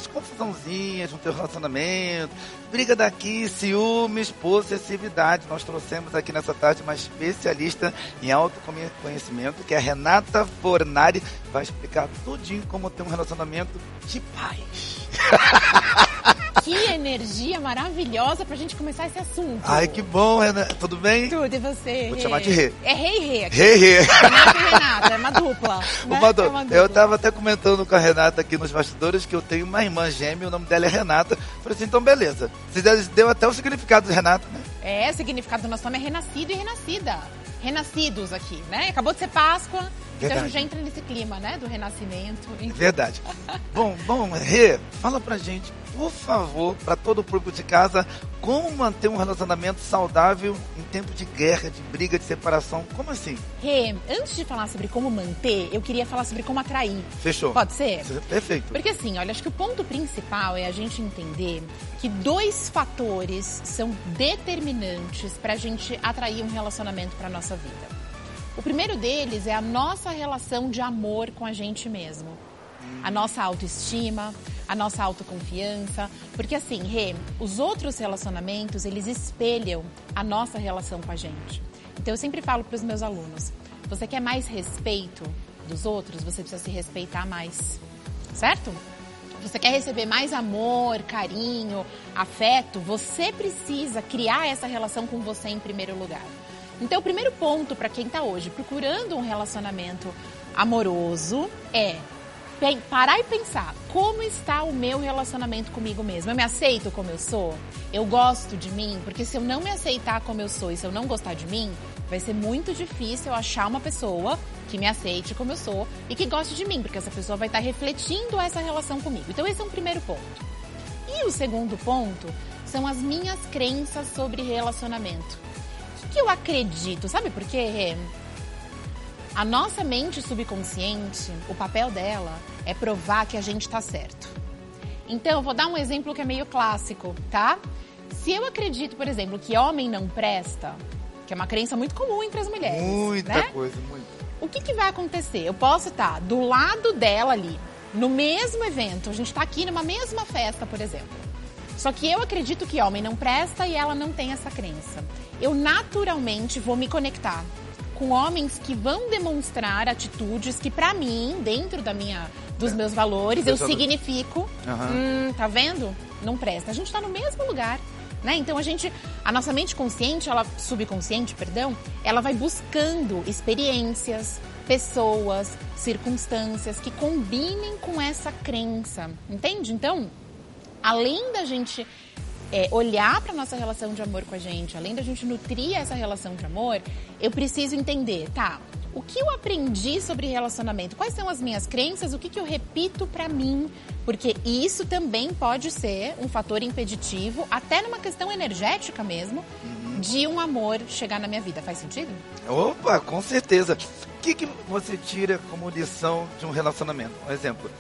umas confusãozinhas no teu relacionamento, briga daqui, ciúmes, possessividade. Nós trouxemos aqui nessa tarde uma especialista em autoconhecimento, que é a Renata Fornari, vai explicar tudinho como ter um relacionamento de paz. Que energia maravilhosa pra gente começar esse assunto. Ai, que bom, Renata. Tudo bem? Tudo, e você? Vou te chamar de Rê. É Rê e Rê aqui. Rê e Rê. Renata e Renata, é uma dupla. Né? É uma dupla. Eu tava até comentando com a Renata aqui nos bastidores que eu tenho uma irmã gêmea, o nome dela é Renata. Falei assim, então beleza. Você deu até o significado de Renata, né? É, o significado do nosso nome é renascido e renascida. Renascidos aqui, né? Acabou de ser Páscoa, Verdade. então a gente já entra nesse clima, né? Do renascimento. Enfim. Verdade. Bom, Rê, fala pra gente, por favor, pra todo o público de casa, como manter um relacionamento saudável em tempo de guerra, de briga, de separação. Como assim? Rê, antes de falar sobre como manter, eu queria falar sobre como atrair. Fechou. Pode ser? Perfeito. Porque assim, olha, acho que o ponto principal é a gente entender que 2 fatores são determinantes pra gente atrair um relacionamento pra nossa vida. O primeiro deles é a nossa relação de amor com a gente mesmo. A nossa autoestima, a nossa autoconfiança. Porque assim, Rê, os outros relacionamentos, eles espelham a nossa relação com a gente. Então eu sempre falo para os meus alunos, você quer mais respeito dos outros, você precisa se respeitar mais, certo? Você quer receber mais amor, carinho, afeto, você precisa criar essa relação com você em primeiro lugar. Então o primeiro ponto para quem está hoje procurando um relacionamento amoroso é parar e pensar, como está o meu relacionamento comigo mesmo? Eu me aceito como eu sou? Eu gosto de mim? Porque se eu não me aceitar como eu sou e se eu não gostar de mim, vai ser muito difícil eu achar uma pessoa que me aceite como eu sou e que goste de mim, porque essa pessoa vai estar refletindo essa relação comigo. Então esse é um primeiro ponto. E o segundo ponto são as minhas crenças sobre relacionamento. O que eu acredito? Sabe por quê, Rê? A nossa mente subconsciente, o papel dela é provar que a gente tá certo. Então, eu vou dar um exemplo que é meio clássico, tá? Se eu acredito, por exemplo, que homem não presta, que é uma crença muito comum entre as mulheres, muita coisa. O que vai acontecer? Eu posso estar do lado dela ali, no mesmo evento, a gente tá aqui numa mesma festa, por exemplo. Só que eu acredito que homem não presta e ela não tem essa crença. Eu naturalmente vou me conectar com homens que vão demonstrar atitudes que pra mim, dentro dos meus valores, eu significo, tá vendo? Não presta. A gente tá no mesmo lugar, né? Então a nossa mente consciente, subconsciente, ela vai buscando experiências, pessoas, circunstâncias que combinem com essa crença, entende? Então, além da gente olhar para nossa relação de amor com a gente, além da gente nutrir essa relação de amor, eu preciso entender, tá? O que eu aprendi sobre relacionamento? Quais são as minhas crenças? O que eu repito para mim? Porque isso também pode ser um fator impeditivo, até numa questão energética mesmo, de um amor chegar na minha vida. Faz sentido? Opa, com certeza. O que você tira como lição de um relacionamento? Por exemplo,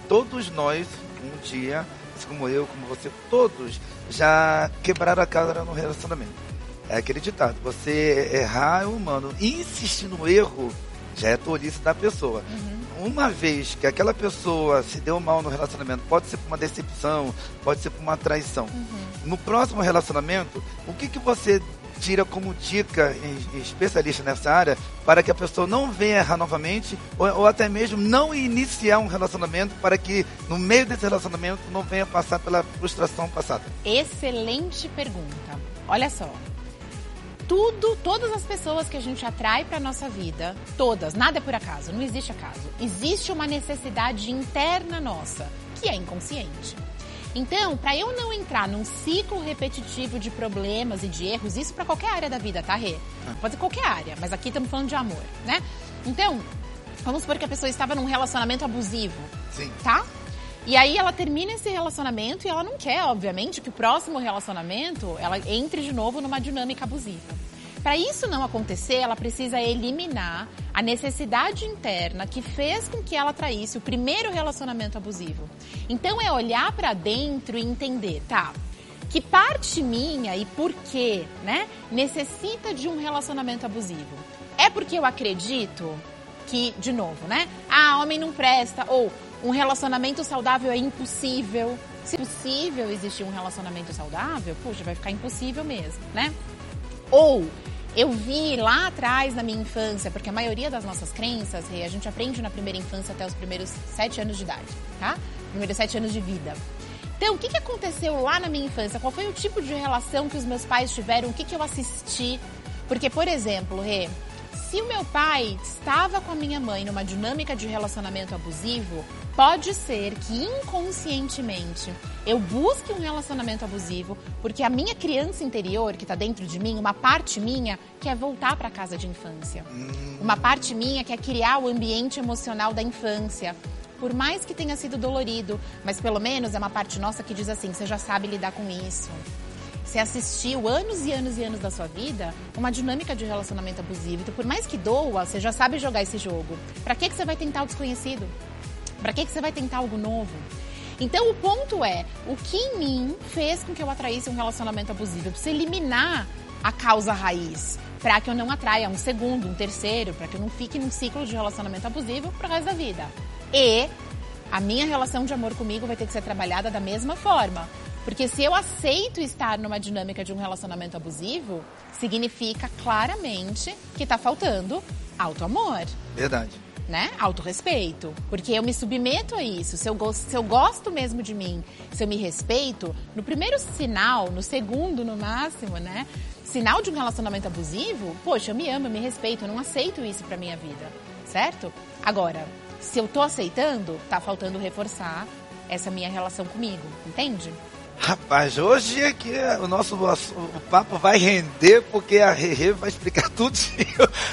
todos nós, um dia, como eu, como você, todos já quebraram a cara no relacionamento. É aquele ditado, você errar é humano. Insistir no erro já é tolice da pessoa. Uma vez que aquela pessoa se deu mal no relacionamento, pode ser por uma decepção, pode ser por uma traição. No próximo relacionamento, o que você tira como dica, especialista nessa área, para que a pessoa não venha errar novamente ou até mesmo não iniciar um relacionamento para que no meio desse relacionamento não venha passar pela frustração passada? Excelente pergunta. Olha só, todas as pessoas que a gente atrai para nossa vida, todas, nada é por acaso, não existe acaso. Existe uma necessidade interna nossa, que é inconsciente. Então, para eu não entrar num ciclo repetitivo de problemas e de erros, isso para qualquer área da vida, tá, Rê? Pode ser qualquer área, mas aqui estamos falando de amor, né? Então, vamos supor que a pessoa estava num relacionamento abusivo, Sim. Tá? E aí ela termina esse relacionamento e ela não quer, obviamente, que o próximo relacionamento ela entre de novo numa dinâmica abusiva. Para isso não acontecer, ela precisa eliminar a necessidade interna que fez com que ela traísse o primeiro relacionamento abusivo. Então é olhar para dentro e entender, tá? Que parte minha e por quê, né, necessita de um relacionamento abusivo? É porque eu acredito que, de novo, né? Homem não presta, ou um relacionamento saudável é impossível. Se é possível existir um relacionamento saudável, puxa, vai ficar impossível mesmo, né? Ou eu vi lá atrás na minha infância, porque a maioria das nossas crenças, a gente aprende na primeira infância até os primeiros 7 anos de idade, tá? Primeiros 7 anos de vida. Então, o que aconteceu lá na minha infância? Qual foi o tipo de relação que os meus pais tiveram? O que eu assisti? Porque, por exemplo, Rê, se o meu pai estava com a minha mãe numa dinâmica de relacionamento abusivo, pode ser que inconscientemente eu busque um relacionamento abusivo, porque a minha criança interior, que está dentro de mim, uma parte minha, quer voltar para a casa de infância. Uma parte minha quer criar o ambiente emocional da infância. Por mais que tenha sido dolorido, mas pelo menos é uma parte nossa que diz assim, você já sabe lidar com isso. Você assistiu anos e anos e anos da sua vida uma dinâmica de relacionamento abusivo. Então, por mais que doa, você já sabe jogar esse jogo. Pra que você vai tentar o desconhecido? Pra que você vai tentar algo novo? Então, o ponto é, o que em mim fez com que eu atraísse um relacionamento abusivo? Eu preciso eliminar a causa raiz, para que eu não atraia um segundo, um terceiro, para que eu não fique num ciclo de relacionamento abusivo pro resto da vida. E a minha relação de amor comigo vai ter que ser trabalhada da mesma forma. Porque se eu aceito estar numa dinâmica de um relacionamento abusivo, significa claramente que tá faltando autoamor. Verdade. Né? Autorrespeito. Porque eu me submeto a isso. Se eu gosto mesmo de mim, se eu me respeito, no primeiro sinal, no segundo no máximo, né? Sinal de um relacionamento abusivo, poxa, eu me amo, eu me respeito, eu não aceito isso pra minha vida. Certo? Agora, se eu tô aceitando, tá faltando reforçar essa minha relação comigo. Entende? Rapaz, hoje é que o papo vai render, porque a Rê vai explicar tudo,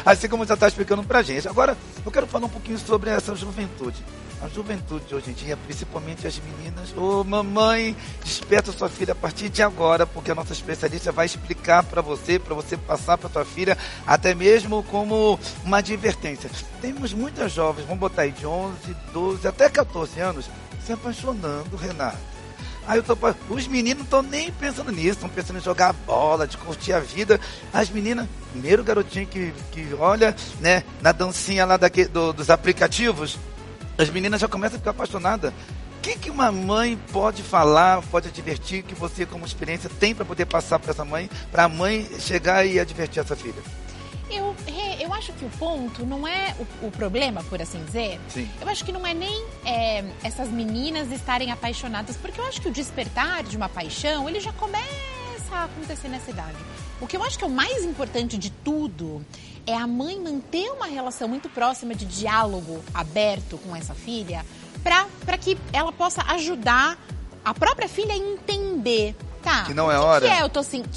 assim como já está explicando pra gente. Agora, eu quero falar um pouquinho sobre essa juventude. A juventude de hoje em dia, principalmente as meninas. Ô, mamãe, desperta sua filha a partir de agora, porque a nossa especialista vai explicar para você passar para sua filha, até mesmo como uma advertência. Temos muitas jovens, vamos botar aí de 11, 12, até 14 anos, se apaixonando, Renato. Aí os meninos não estão nem pensando nisso, estão pensando em jogar bola, de curtir a vida. As meninas, primeiro garotinho que olha, né, na dancinha lá dos aplicativos, as meninas já começam a ficar apaixonadas. O que uma mãe pode falar, pode advertir, que você como experiência tem para poder passar para essa mãe, para a mãe chegar e advertir essa filha? Eu acho que o ponto não é o problema, por assim dizer. Sim. Eu acho que não é nem essas meninas estarem apaixonadas, porque eu acho que o despertar de uma paixão, ele já começa a acontecer nessa idade. O que eu acho que é o mais importante de tudo é a mãe manter uma relação muito próxima de diálogo aberto com essa filha, para que ela possa ajudar a própria filha a entender. Tá, que não é hora. O que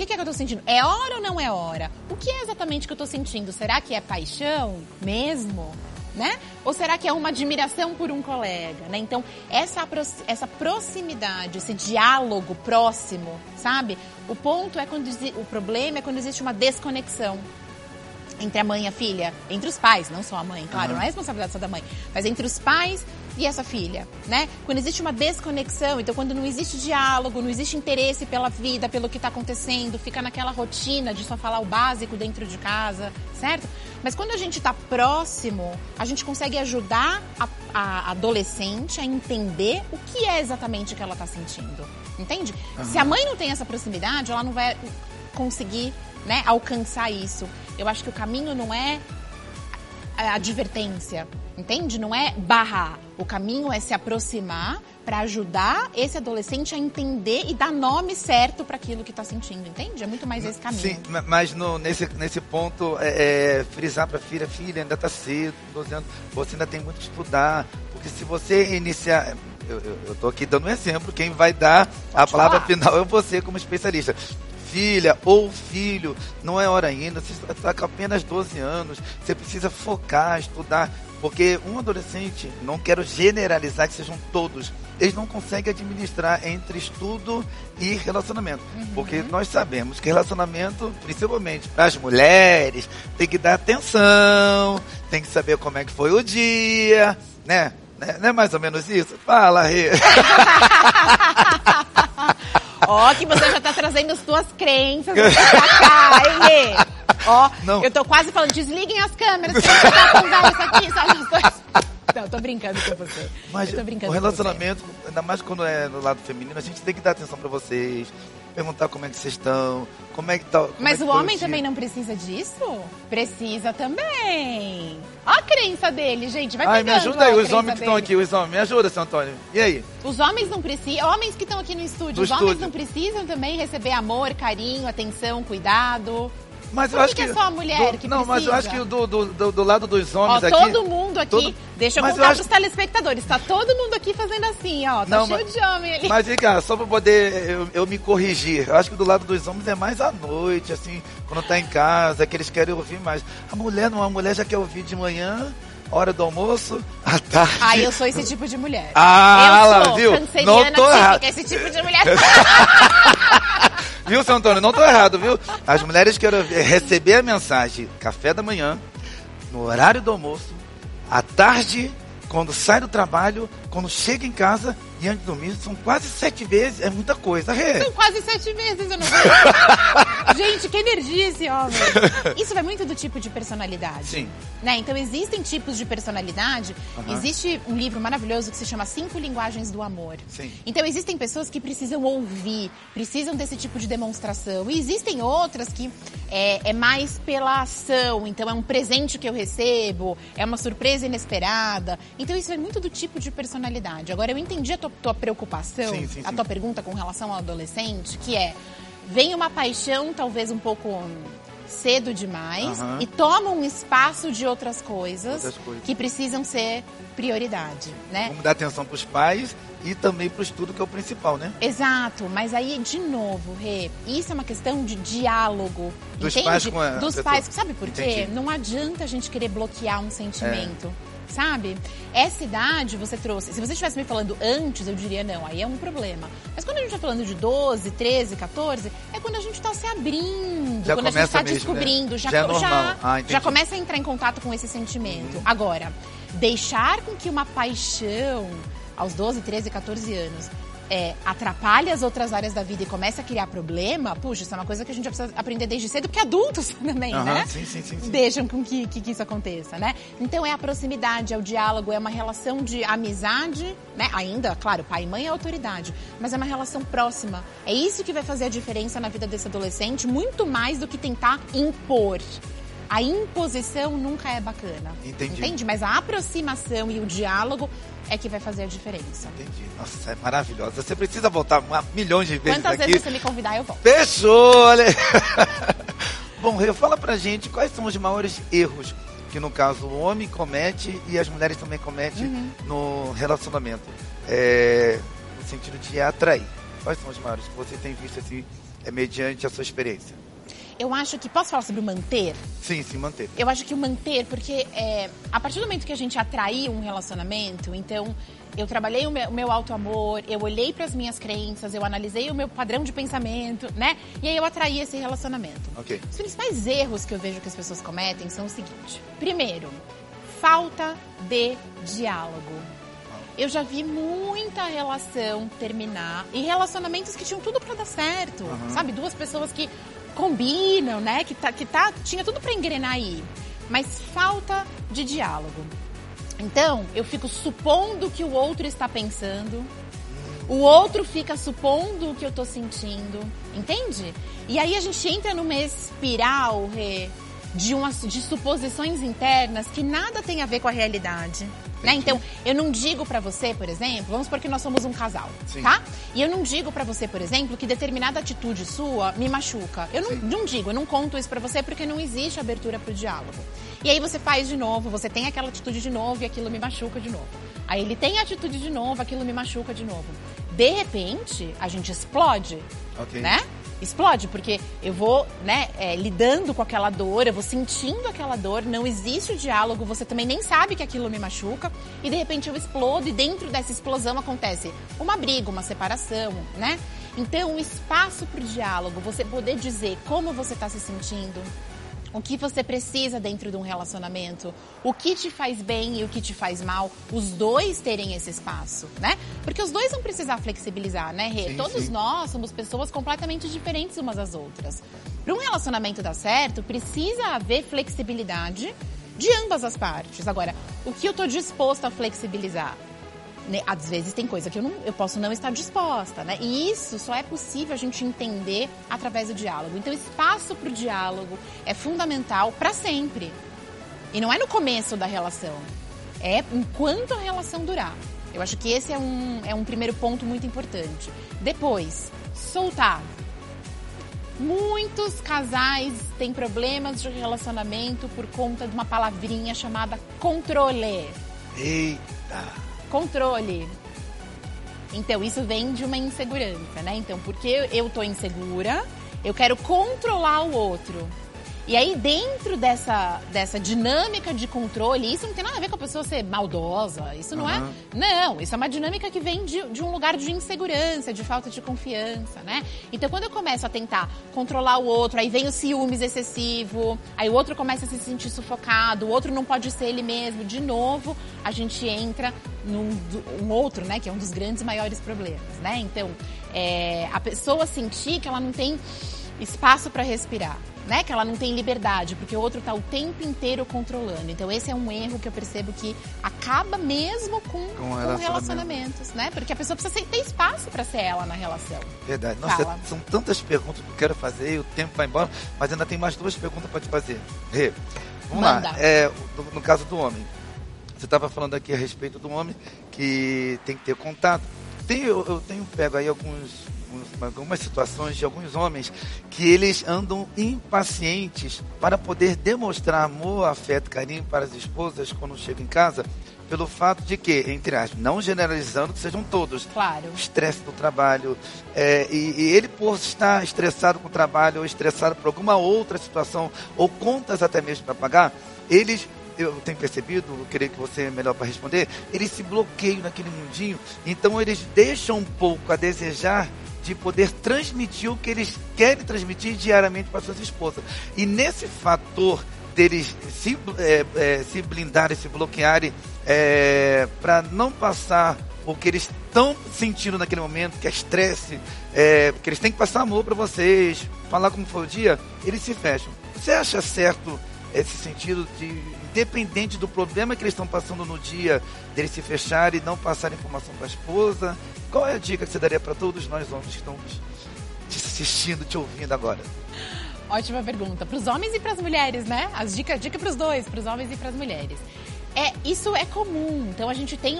é que eu tô sentindo? É hora ou não é hora? O que é exatamente que eu tô sentindo? Será que é paixão mesmo? Né? Ou será que é uma admiração por um colega? Né? Então, essa proximidade, esse diálogo próximo, sabe? O problema é quando existe uma desconexão entre a mãe e a filha, entre os pais, não só a mãe, claro, não é responsabilidade só da mãe, mas entre os pais e essa filha, né? Quando existe uma desconexão, então quando não existe diálogo, não existe interesse pela vida, pelo que está acontecendo, fica naquela rotina de só falar o básico dentro de casa, certo? Mas quando a gente está próximo, a gente consegue ajudar a adolescente a entender o que é exatamente que ela está sentindo, entende? Se a mãe não tem essa proximidade, ela não vai conseguir, né, alcançar isso. Eu acho que o caminho não é a advertência, entende? Não é barrar. O caminho é se aproximar para ajudar esse adolescente a entender e dar nome certo para aquilo que está sentindo, entende? É muito mais esse caminho. Sim, mas nesse ponto, frisar para a filha, ainda está cedo, 12 anos, você ainda tem muito que estudar, porque se você iniciar... Eu estou aqui dando um exemplo, quem vai dar a palavra final é você como especialista. Filha ou filho, não é hora ainda, você está com apenas 12 anos, você precisa focar, estudar, porque um adolescente, não quero generalizar que sejam todos, eles não conseguem administrar entre estudo e relacionamento, porque nós sabemos que relacionamento, principalmente para as mulheres, tem que dar atenção, tem que saber como é que foi o dia, né? Não é mais ou menos isso? Fala, Rê! Ó, que você já tá trazendo as tuas crenças pra cá, hein? Ó, eu tô quase falando, desliguem as câmeras, que você tá conversa aqui, sabe as coisas? Não, tô brincando com você. Mas eu tô brincando o relacionamento, ainda mais quando é no lado feminino, a gente tem que dar atenção pra vocês, perguntar como é que vocês estão, como é que tá. Mas o homem também não precisa disso? Precisa também. Ó a crença dele, gente. Vai pegando. Me ajuda aí, os homens que estão aqui, os homens. Me ajuda, seu Antônio. E aí? Os homens não precisam. Homens que estão aqui no estúdio, homens não precisam também receber amor, carinho, atenção, cuidado. Mas eu acho que é só a mulher que não, precisa? Mas eu acho que do lado dos homens aqui... Todo mundo aqui, deixa eu contar pros telespectadores, tá todo mundo aqui fazendo assim, ó, tá cheio de homem ali. Mas, vem cá, só pra poder eu me corrigir, eu acho que do lado dos homens é mais à noite, assim, quando tá em casa, que eles querem ouvir mais. A mulher não, a mulher já quer ouvir de manhã, hora do almoço, à tarde. Eu sou esse tipo de mulher. Eu sou viu? Canceriana típica, esse tipo de mulher. Viu, seu Antônio? Não tô errado, viu? As mulheres querem receber a mensagem café da manhã, no horário do almoço, à tarde, quando sai do trabalho, quando chega em casa e antes de dormir. São quase 7 vezes, é muita coisa. São quase 7 vezes, eu não sei. Gente, que energia esse homem. Isso vai muito do tipo de personalidade. Sim. Né? Então, existem tipos de personalidade. Existe um livro maravilhoso que se chama 5 Linguagens do Amor. Sim. Então, existem pessoas que precisam ouvir, precisam desse tipo de demonstração. E existem outras que é mais pela ação. Então, é um presente que eu recebo, é uma surpresa inesperada. Então, isso é muito do tipo de personalidade. Agora, eu entendi a tua preocupação, a tua pergunta com relação ao adolescente, que vem uma paixão talvez um pouco cedo demais e toma um espaço de outras coisas que precisam ser prioridade, né? Vamos dar atenção para os pais e também para o estudo, que é o principal, né? Exato, mas aí, de novo, Rê, isso é uma questão de diálogo, dos entende? Pais com a dos pessoa. Pais, sabe por quê? Entendi. Não adianta a gente querer bloquear um sentimento. Sabe? Essa idade você trouxe. Se você estivesse me falando antes, eu diria não, aí é um problema. Mas quando a gente está falando de 12, 13, 14, é quando a gente está se abrindo, já quando a gente está mesmo, descobrindo, né? já é normal. já começa a entrar em contato com esse sentimento. Agora, deixar com que uma paixão aos 12, 13, 14 anos atrapalhe as outras áreas da vida e começa a criar problema, puxa, isso é uma coisa que a gente já precisa aprender desde cedo, porque adultos também, né? Sim. Deixam com que isso aconteça, né? Então, é a proximidade, é o diálogo, é uma relação de amizade, né? Ainda, claro, pai e mãe é autoridade, mas é uma relação próxima. É isso que vai fazer a diferença na vida desse adolescente, muito mais do que tentar impor. A imposição nunca é bacana. Entendi. Entende? Mas a aproximação e o diálogo é que vai fazer a diferença. Entendi. Nossa, é maravilhosa. Você precisa voltar milhões de vezes Quantas aqui. vezes você me convidar, eu volto. Fechou! Olha. Bom, Rê, fala pra gente quais são os maiores erros que, no caso, o homem comete e as mulheres também cometem no relacionamento. No sentido de atrair. Quais são os maiores que você tem visto assim, mediante a sua experiência? Eu acho que... Posso falar sobre o manter? Sim, manter. Eu acho que o manter, porque a partir do momento que a gente atraiu um relacionamento, então eu trabalhei o meu auto-amor, eu olhei para as minhas crenças, eu analisei o meu padrão de pensamento, né? E aí eu atraí esse relacionamento. Ok. Os principais erros que eu vejo que as pessoas cometem são o seguinte. Primeiro, falta de diálogo. Eu já vi muita relação terminar e relacionamentos que tinham tudo para dar certo, sabe? Duas pessoas que combinam, né? Tinha tudo para engrenar aí, mas falta de diálogo. Então, eu fico supondo que o outro está pensando, o outro fica supondo o que eu tô sentindo, entende? E aí a gente entra numa espiral, Rê, de suposições internas que nada tem a ver com a realidade. Né? Então, eu não digo pra você, por exemplo, vamos supor que nós somos um casal, tá? E eu não digo pra você, por exemplo, que determinada atitude sua me machuca. Eu eu não conto isso pra você porque não existe abertura pro diálogo. E aí você faz de novo, você tem aquela atitude de novo e aquilo me machuca de novo. Aí ele tem a atitude de novo, aquilo me machuca de novo. De repente, a gente explode, né? Explode, porque eu vou, né, lidando com aquela dor, eu vou sentindo aquela dor, não existe o diálogo, você também nem sabe que aquilo me machuca, e de repente eu explodo, e dentro dessa explosão acontece uma briga, uma separação, né? Então, o espaço para o diálogo, você poder dizer como você está se sentindo, o que você precisa dentro de um relacionamento, o que te faz bem e o que te faz mal, os dois terem esse espaço, né? Porque os dois vão precisar flexibilizar, né, Rê? Todos nós somos pessoas completamente diferentes umas das outras. Para um relacionamento dar certo, precisa haver flexibilidade de ambas as partes. Agora, o que eu estou disposta a flexibilizar? Né? Às vezes tem coisa que eu posso não estar disposta, né? E isso só é possível a gente entender através do diálogo. Então, espaço para o diálogo é fundamental para sempre. E não é no começo da relação, é enquanto a relação durar. Eu acho que esse é um primeiro ponto muito importante. Depois, soltar. Muitos casais têm problemas de relacionamento por conta de uma palavrinha chamada controle. Eita! Controle. Então, isso vem de uma insegurança, né? Então, porque eu tô insegura, eu quero controlar o outro. E aí, dentro dessa dinâmica de controle, isso não tem nada a ver com a pessoa ser maldosa. Isso não é... Não, isso é uma dinâmica que vem de um lugar de insegurança, de falta de confiança, né? Então, quando eu começo a tentar controlar o outro, aí vem o ciúmes excessivo, aí o outro começa a se sentir sufocado, o outro não pode ser ele mesmo. De novo, a gente entra num outro, né? Que é um dos grandes maiores problemas, né? Então, a pessoa sentir que ela não tem espaço para respirar. Né? Que ela não tem liberdade, porque o outro está o tempo inteiro controlando. Então esse é um erro que eu percebo que acaba mesmo com relacionamentos, né? Porque a pessoa precisa ter espaço para ser ela na relação. Verdade. Nossa, são tantas perguntas que eu quero fazer e o tempo vai embora, mas ainda tem mais 2 perguntas para te fazer. Rê, vamos lá. No caso do homem, você estava falando aqui a respeito do homem que tem que ter contato. Eu tenho pego aí algumas situações de alguns homens que eles andam impacientes para poder demonstrar amor, afeto, carinho para as esposas quando chegam em casa, pelo fato de que, entre aspas, não generalizando que sejam todos, claro, estresse do trabalho, e ele por estar estressado com o trabalho ou estressado por alguma outra situação ou contas até mesmo para pagar, eu tenho percebido, eu queria que você é melhor para responder, eles se bloqueiam naquele mundinho, então eles deixam um pouco a desejar de poder transmitir o que eles querem transmitir diariamente para suas esposas. E nesse fator deles se blindarem, se bloquearem, para não passar o que eles estão sentindo naquele momento, que é estresse, porque eles têm que passar amor para vocês, falar como foi o dia, eles se fecham. Você acha certo esse sentido de, independente do problema que eles estão passando no dia, deles se fecharem e não passarem informação para a esposa? Qual é a dica que você daria para todos nós homens que estão te assistindo, te ouvindo agora? Ótima pergunta. Para os homens e para as mulheres, né? As dica para os dois, para os homens e para as mulheres. Isso é comum. Então a gente tem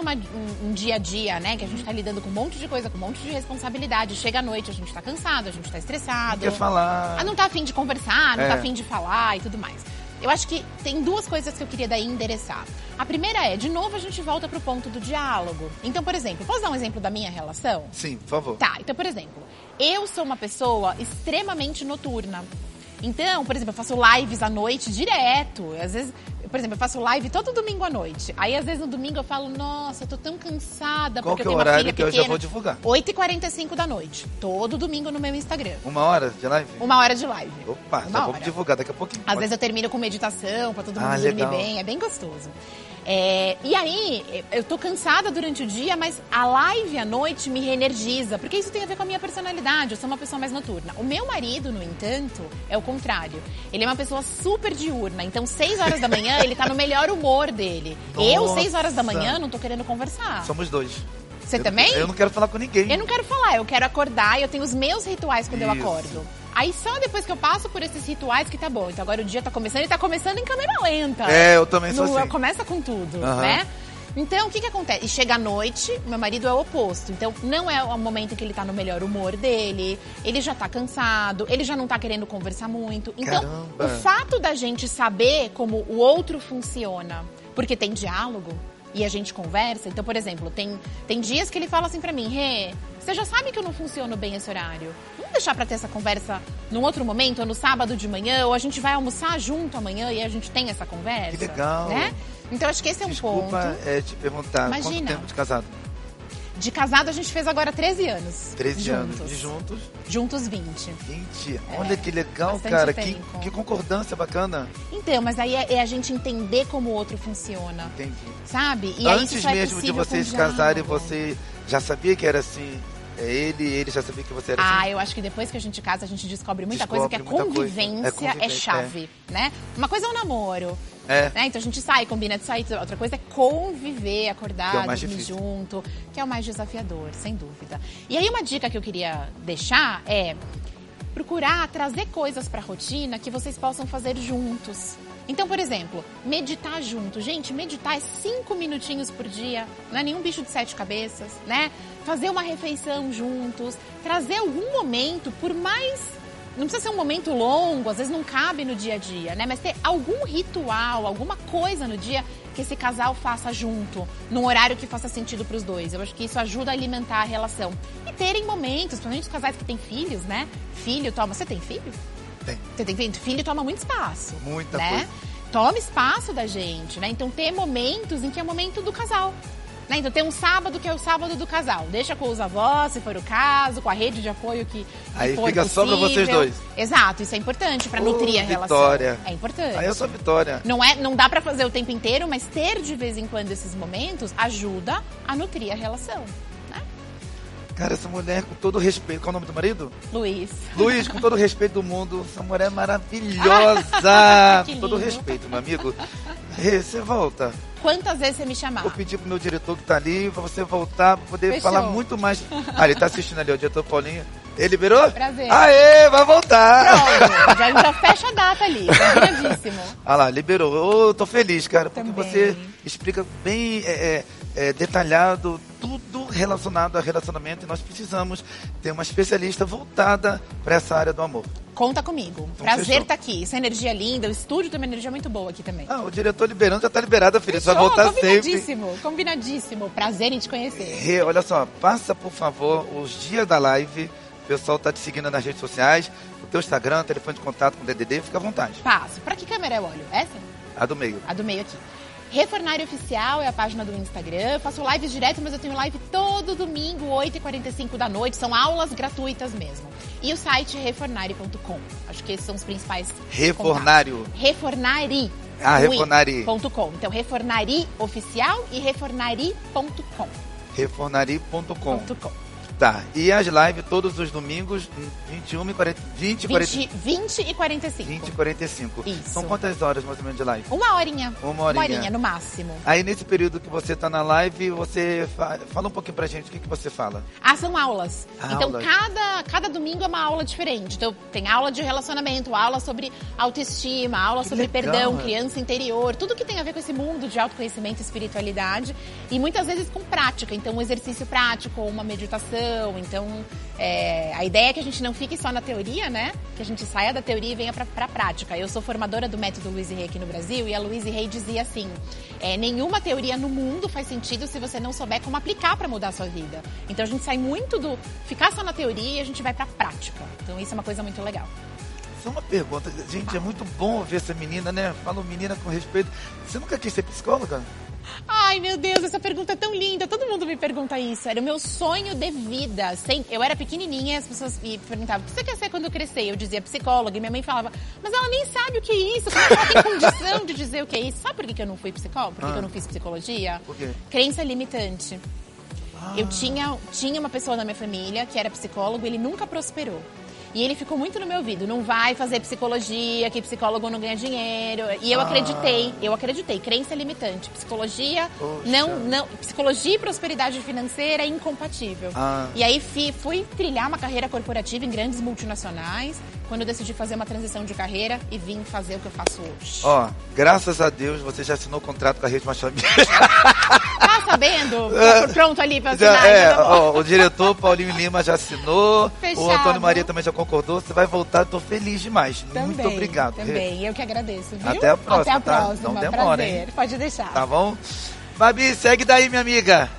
um dia a dia, né? Que a gente está lidando com um monte de coisa, com um monte de responsabilidade. Chega à noite, a gente está cansado, a gente está estressado. Não quer falar. Não está afim de conversar, não está afim de falar e tudo mais. Eu acho que tem 2 coisas que eu queria daí endereçar. A primeira de novo, a gente volta pro ponto do diálogo. Então, por exemplo, posso dar um exemplo da minha relação? Sim, por favor. Tá, então, por exemplo, eu sou uma pessoa extremamente noturna. Então, por exemplo, eu faço lives à noite direto. Às vezes, por exemplo, eu faço live todo domingo à noite. Aí, às vezes, no domingo eu falo, nossa, eu tô tão cansada. Qual porque que eu é o tenho uma horário filha que eu pequena. já vou divulgar? 8h45 da noite. Todo domingo no meu Instagram. 1 hora de live? 1 hora de live. Opa, já vamos divulgar daqui a pouquinho. Às vezes eu termino com meditação, pra todo mundo dormir bem. É bem gostoso. E aí, eu tô cansada durante o dia, mas a live à noite me reenergiza, porque isso tem a ver com a minha personalidade, eu sou uma pessoa mais noturna. O meu marido, no entanto, é o contrário. Ele é uma pessoa super diurna, então 6 horas da manhã ele tá no melhor humor dele. Nossa. Eu, 6 horas da manhã, não tô querendo conversar. Somos 2. Você também? Eu não quero falar com ninguém. Eu não quero falar, eu quero acordar e eu tenho os meus rituais quando eu acordo. Aí só depois que eu passo por esses rituais que tá bom. Então agora o dia tá começando e tá começando em câmera lenta. Eu também sou assim. Começa com tudo, né? Então, o que acontece? E chega à noite, meu marido é o oposto. Então, não é o momento em que ele tá no melhor humor dele, ele já tá cansado, ele já não tá querendo conversar muito. Então, o fato da gente saber como o outro funciona, porque tem diálogo e a gente conversa. Então, por exemplo, tem dias que ele fala assim pra mim, Rê, você já sabe que eu não funciono bem esse horário. Vamos deixar pra ter essa conversa num outro momento, ou no sábado de manhã, ou a gente vai almoçar junto amanhã e a gente tem essa conversa. Que legal. Né? Então, acho que esse é um ponto. Desculpa te perguntar, imagina, quanto tempo de casado? De casado, a gente fez agora 13 anos. 13 anos. De juntos? Juntos 20. 20. Olha que legal, cara. Que concordância bacana. Então, mas aí é a gente entender como o outro funciona. Entendi. Sabe? E antes mesmo de vocês casarem, você já sabia que era assim? Ele já sabia que você era assim? Eu acho que depois que a gente casa, a gente descobre muita coisa, que a convivência é chave, né? Uma coisa é o namoro. Né? Então a gente sai, combina de sair. Outra coisa é conviver, acordar, dormir junto, que é o mais desafiador, sem dúvida. E aí uma dica que eu queria deixar é procurar trazer coisas para a rotina que vocês possam fazer juntos. Então, por exemplo, meditar junto. Gente, meditar é 5 minutinhos por dia, não é nenhum bicho de 7 cabeças, né? Fazer uma refeição juntos, trazer algum momento, por mais... Não precisa ser um momento longo, às vezes não cabe no dia a dia, né? Mas ter algum ritual, alguma coisa no dia que esse casal faça junto, num horário que faça sentido para os dois. Eu acho que isso ajuda a alimentar a relação. E terem momentos, principalmente os casais que têm filhos, né? Filho toma... Você tem filho? Tem. Você tem filho? Filho toma muito espaço. Muita né? coisa. Toma espaço da gente, né? Então ter momentos em que é o momento do casal. Né? Então tem um sábado que é o sábado do casal. Deixa com os avós, se for o caso, com a rede de apoio que aí for fica possível. só pra vocês dois. Exato, isso é importante pra nutrir a relação. Vitória. É importante. Aí eu sou Vitória. Não dá pra fazer o tempo inteiro, mas ter de vez em quando esses momentos ajuda a nutrir a relação. Cara, essa mulher, com todo o respeito... Qual é o nome do marido? Luiz, com todo o respeito do mundo, essa mulher é maravilhosa. Que Com todo o lindo. respeito, meu amigo. Você volta. Quantas vezes você me chamar? Vou pedir pro meu diretor que tá ali, pra você voltar, pra poder Fechou. falar muito mais. Ele tá assistindo ali, o diretor Paulinho. Ele liberou? Prazer. Aê, vai voltar. Pronto, já fecha a data ali, combinadíssimo. Ah lá, liberou. Eu tô feliz, cara, porque Também. você explica bem detalhado tudo relacionado a relacionamento e nós precisamos ter uma especialista voltada para essa área do amor. Conta comigo. Então, Prazer fechou. estar aqui. Essa energia linda, o estúdio tem uma energia muito boa aqui também. O diretor liberando já tá liberado, filha. Você vai Fechou, voltar sempre. combinadíssimo. Prazer em te conhecer. Olha só, passa por favor os dias da live. O pessoal tá te seguindo nas redes sociais. O teu Instagram, telefone de contato com o DDD, fica à vontade. Passo. Pra que câmera eu olho? Essa? A do meio. A do meio aqui. Refornário Oficial é a página do Instagram. Eu faço lives direto, mas eu tenho live todo domingo, 8h45 da noite. São aulas gratuitas mesmo. E o site refornari.com. Acho que esses são os principais Refornário. contatos. Refornari. Refornari.com. Então, Refornari Oficial e refornari.com. Refornari.com. Tá, e as lives todos os domingos, 20 e 45. 20 e 45. Isso. São quantas horas mais ou menos de live? Uma horinha. Uma horinha no máximo. Aí nesse período que você tá na live, você fala um pouquinho pra gente o que você fala. São aulas. Então cada domingo é uma aula diferente. Então tem aula de relacionamento, aula sobre autoestima, aula sobre perdão, criança interior, tudo que tem a ver com esse mundo de autoconhecimento e espiritualidade. E muitas vezes com prática. Então um exercício prático, uma meditação. Então, a ideia é que a gente não fique só na teoria, né? Que a gente saia da teoria e venha pra prática. Eu sou formadora do método Louise Hay aqui no Brasil e a Louise Hay dizia assim, nenhuma teoria no mundo faz sentido se você não souber como aplicar pra mudar a sua vida. Então, a gente sai muito do ficar só na teoria e a gente vai pra prática. Então, isso é uma coisa muito legal. Só uma pergunta, gente, é muito bom ver essa menina, né? Falo menina com respeito. Você nunca quis ser psicóloga? Ai, meu Deus, essa pergunta é tão linda. Todo mundo me pergunta isso. Era o meu sonho de vida. Eu era pequenininha e as pessoas me perguntavam, o que você quer ser quando crescer? Eu dizia psicóloga e minha mãe falava, mas ela nem sabe o que é isso. Como é que ela tem condição de dizer o que é isso? Sabe por que eu não fui psicóloga? Por que eu não fiz psicologia? Por quê? Crença limitante. Eu tinha uma pessoa na minha família que era psicólogo e ele nunca prosperou. E ele ficou muito no meu ouvido, não vai fazer psicologia, que psicólogo não ganha dinheiro. E eu acreditei, crença limitante. Psicologia, psicologia e prosperidade financeira é incompatível. E aí fui trilhar uma carreira corporativa em grandes multinacionais, quando eu decidi fazer uma transição de carreira e vim fazer o que eu faço hoje. Graças a Deus você já assinou o contrato com a Rede Machado. Tá sabendo? Tá pronto ali pra assinar. O diretor Paulinho Lima já assinou, Fechado. O Antônio Maria também já concordou, você vai voltar, eu tô feliz demais. Muito obrigado. Também, eu que agradeço, viu? Até a próxima, Até a próxima, Não demora, prazer. hein? Pode deixar. Tá bom? Fabi, segue daí, minha amiga.